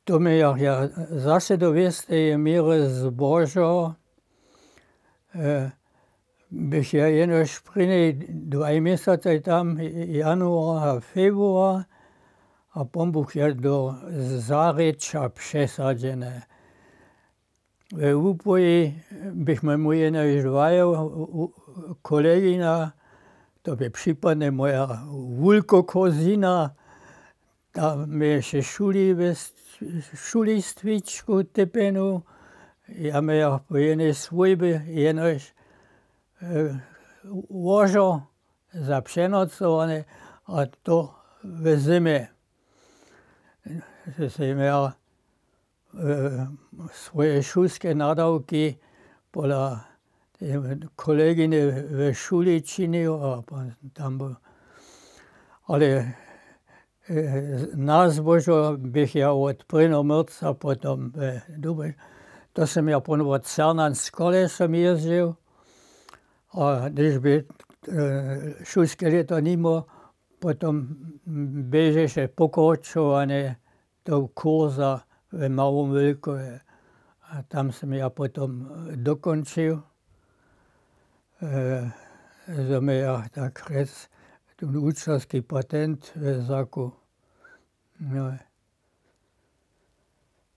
to mi ja zase do istej miery zbožo, bych ja jenož pri nej 2 mesiace tam, január a február, a potom bych ja do Zářeča přesadené. V úpoji bychom mu jenož dvaja kolegyna, to by případne moja vulkokozina, ta mi ještě šulistvičku typenu, ja mi ja po jednej svojbe jenož łożo za přenocowane, a to v zime. Že jsem ja svoje šulské nadávky podľa kolegyne ve šuli činil a tam byl. Ale na zbožo bych ja od 1. marca potom to jsem ja potom od Cernán z kolesom jezdil. A když by šulské leto nimo, potom běžeše pokračované toho kurza v Malom Vilkove. A tam jsem ja potom dokončil. Som ja tak ten učiteľský patent v Zaku. No.